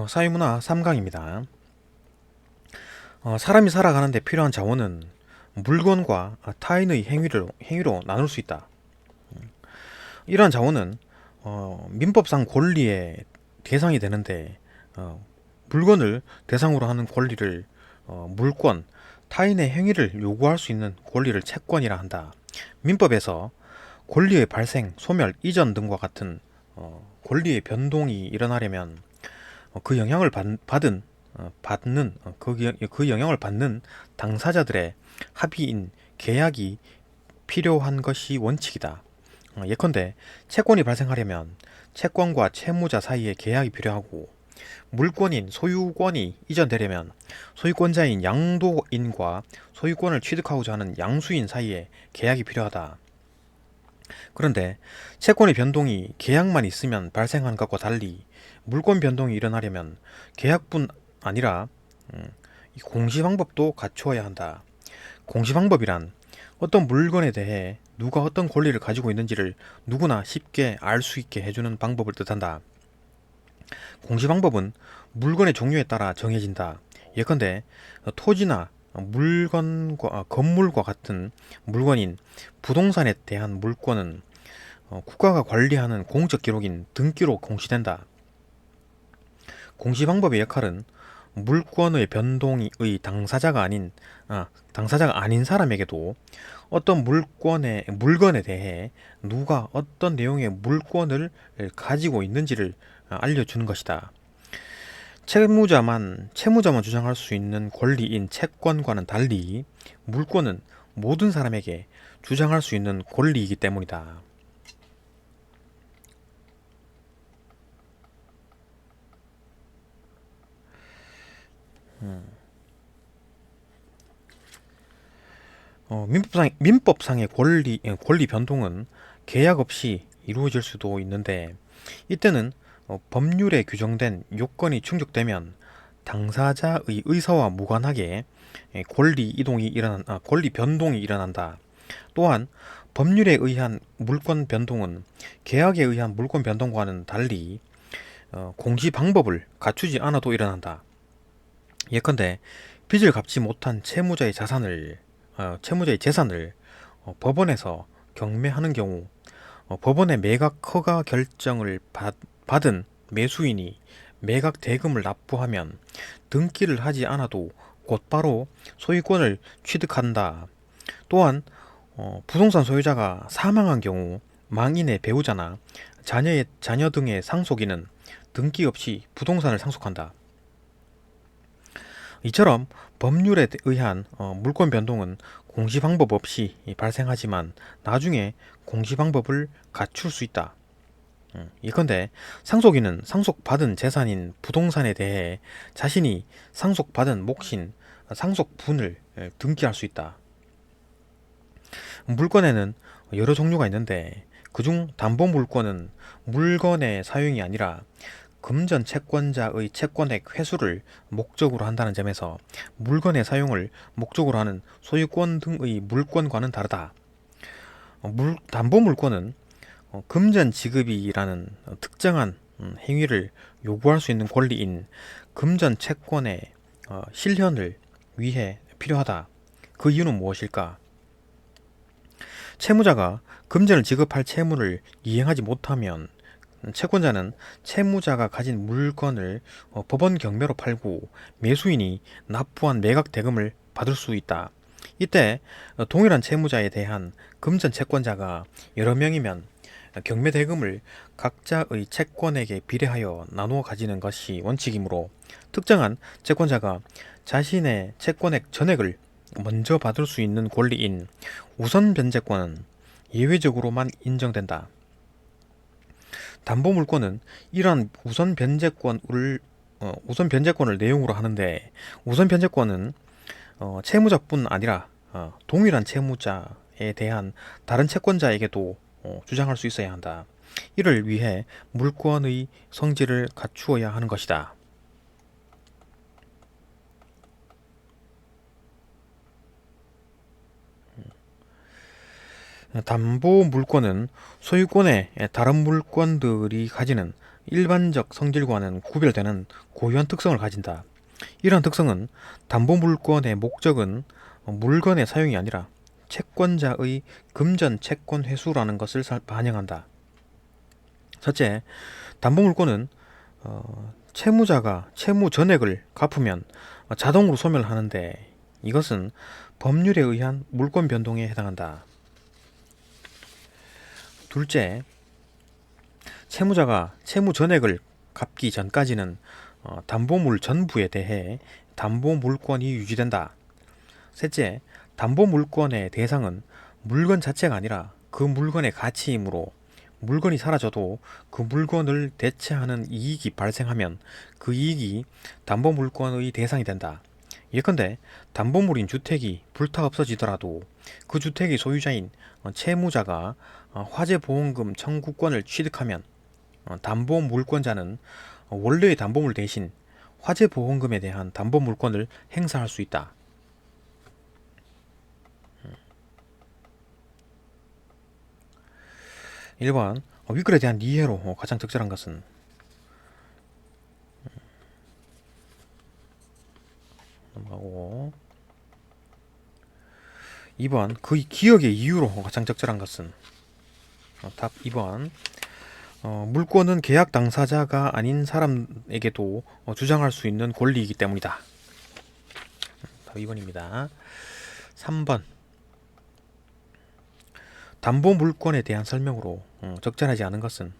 사회문화 3강입니다. 사람이 살아가는데 필요한 자원은 물건과 타인의 행위로 나눌 수 있다. 이러한 자원은 민법상 권리의 대상이 되는데 물건을 대상으로 하는 권리를 물권, 타인의 행위를 요구할 수 있는 권리를 채권이라 한다. 민법에서 권리의 발생, 소멸, 이전 등과 같은 권리의 변동이 일어나려면 그 영향을 그 영향을 받는 당사자들의 합의인 계약이 필요한 것이 원칙이다. 예컨대 채권이 발생하려면 채권과 채무자 사이에 계약이 필요하고, 물권인 소유권이 이전되려면 소유권자인 양도인과 소유권을 취득하고자 하는 양수인 사이에 계약이 필요하다. 그런데 채권의 변동이 계약만 있으면 발생하는 것과 달리 물권 변동이 일어나려면 계약뿐 아니라 이 공시 방법도 갖추어야 한다. 공시 방법이란 어떤 물건에 대해 누가 어떤 권리를 가지고 있는지를 누구나 쉽게 알 수 있게 해주는 방법을 뜻한다. 공시 방법은 물건의 종류에 따라 정해진다. 예컨대 토지나 건물과 같은 물건인 부동산에 대한 물권은 국가가 관리하는 공적 기록인 등기로 공시된다. 공시 방법의 역할은 물권의 변동의 당사자가 아닌 사람에게도 어떤 물건에 대해 누가 어떤 내용의 물권을 가지고 있는지를 알려주는 것이다. 채무자만 주장할 수 있는 권리인 채권과는 달리 물권은 모든 사람에게 주장할 수 있는 권리이기 때문이다. 민법상의 권리 변동은 계약 없이 이루어질 수도 있는데, 이때는 법률에 규정된 요건이 충족되면 당사자의 의사와 무관하게 권리 변동이 일어난다. 또한 법률에 의한 물권 변동은 계약에 의한 물권 변동과는 달리 공시 방법을 갖추지 않아도 일어난다. 예컨대 빚을 갚지 못한 채무자의 재산을 법원에서 경매하는 경우, 법원의 매각 허가 결정을 받은 매수인이 매각 대금을 납부하면 등기를 하지 않아도 곧바로 소유권을 취득한다. 또한 부동산 소유자가 사망한 경우 망인의 배우자나 자녀 등의 상속인은 등기 없이 부동산을 상속한다. 이처럼 법률에 의한 물권 변동은 공시 방법 없이 발생하지만 나중에 공시 방법을 갖출 수 있다. 예컨대 상속인은 상속받은 재산인 부동산에 대해 자신이 상속받은 몫인 상속분을 등기할 수 있다. 물권에는 여러 종류가 있는데, 그중 담보물권은 물건의 사용이 아니라 금전 채권자의 채권액 회수를 목적으로 한다는 점에서 물건의 사용을 목적으로 하는 소유권 등의 물권과는 다르다. 담보물권은 금전 지급이라는 특정한 행위를 요구할 수 있는 권리인 금전 채권의 실현을 위해 필요하다. 그 이유는 무엇일까? 채무자가 금전을 지급할 채무를 이행하지 못하면 채권자는 채무자가 가진 물건을 법원 경매로 팔고 매수인이 납부한 매각 대금을 받을 수 있다. 이때 동일한 채무자에 대한 금전 채권자가 여러 명이면 경매 대금을 각자의 채권액에 비례하여 나누어 가지는 것이 원칙이므로, 특정한 채권자가 자신의 채권액 전액을 먼저 받을 수 있는 권리인 우선 변제권은 예외적으로만 인정된다. 담보물권은 이러한 우선 변제권을 내용으로 하는데, 우선 변제권은 채무자뿐 아니라 동일한 채무자에 대한 다른 채권자에게도 주장할 수 있어야 한다. 이를 위해 물권의 성질을 갖추어야 하는 것이다. 담보 물권은 소유권의 다른 물권들이 가지는 일반적 성질과는 구별되는 고유한 특성을 가진다. 이러한 특성은 담보물권의 목적은 물건의 사용이 아니라 채권자의 금전 채권 회수라는 것을 반영한다. 첫째, 담보물권은 채무자가 채무 전액을 갚으면 자동으로 소멸하는데 이것은 법률에 의한 물권 변동에 해당한다. 둘째, 채무자가 채무 전액을 갚기 전까지는 담보물 전부에 대해 담보물권이 유지된다. 셋째, 담보물권의 대상은 물건 자체가 아니라 그 물건의 가치이므로 물건이 사라져도 그 물건을 대체하는 이익이 발생하면 그 이익이 담보물권의 대상이 된다. 예컨대 담보물인 주택이 불타 없어지더라도 그 주택의 소유자인 채무자가 화재보험금 청구권을 취득하면 담보물권자는 원래의 담보물 대신 화재보험금에 대한 담보물권을 행사할 수 있다. 1번 윗글에 대한 이해로 가장 적절한 것은 넘어가고 2번 그 기억의 이유로 가장 적절한 것은 답 2번 물권은 계약 당사자가 아닌 사람에게도 주장할 수 있는 권리이기 때문이다. 답 2번입니다. 3번 담보물권에 대한 설명으로 적절하지 않은 것은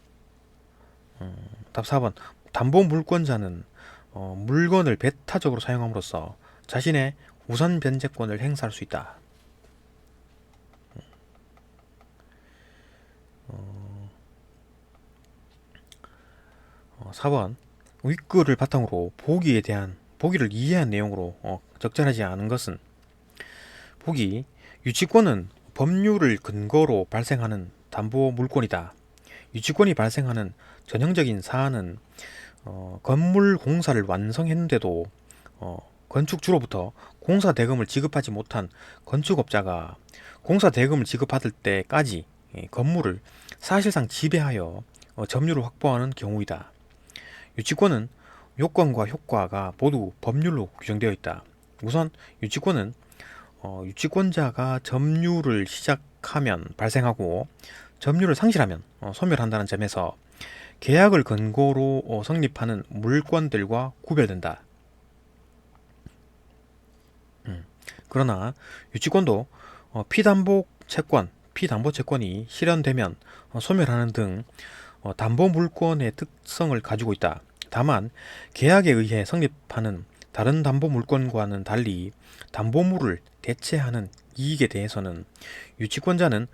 답 4번 담보물권자는 물건을 배타적으로 사용함으로써 자신의 우선 변제권을 행사할 수 있다. 4번 윗글을 바탕으로 보기를 이해한 내용으로 적절하지 않은 것은 보기 유치권은 법률을 근거로 발생하는 담보물권이다. 유치권이 발생하는 전형적인 사안은 건물 공사를 완성했는데도 건축주로부터 공사 대금을 지급하지 못한 건축업자가 공사 대금을 지급받을 때까지 건물을 사실상 지배하여 점유를 확보하는 경우이다. 유치권은 요건과 효과가 모두 법률로 규정되어 있다. 우선 유치권은 유치권자가 점유를 시작하면 발생하고 점유를 상실하면 소멸한다는 점에서 계약을 근거로 성립하는 물권들과 구별된다. 그러나 유치권도 피담보채권이 실현되면 소멸하는 등 담보물권의 특성을 가지고 있다. 다만 계약에 의해 성립하는 다른 담보물권과는 달리 담보물을 대체하는 이익에 대해서는 유치권자는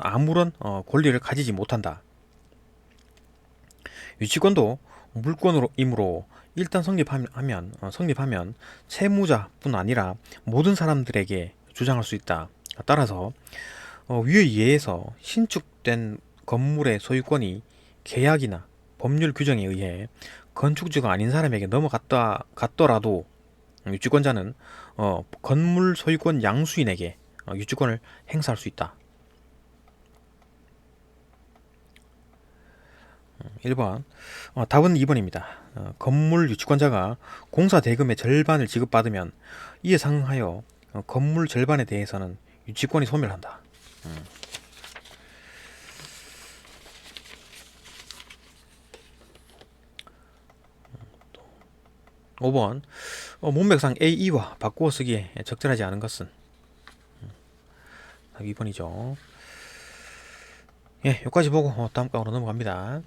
아무런 권리를 가지지 못한다. 유치권도 물권이므로 일단 성립하면 채무자뿐 아니라 모든 사람들에게 주장할 수 있다. 따라서 위의 예에서 신축된 건물의 소유권이 계약이나 법률 규정에 의해 건축주가 아닌 사람에게 넘어갔더라도 유치권자는 건물 소유권 양수인에게 유치권을 행사할 수 있다. 1번 답은 2번입니다. 건물 유치권자가 공사 대금의 절반을 지급받으면 이에 상응하여 건물 절반에 대해서는 유치권이 소멸한다. 5번 문맥상 A, E와 바꾸어 쓰기에 적절하지 않은 것은 2번이죠. 예, 여기까지 보고 다음 강으로 넘어갑니다.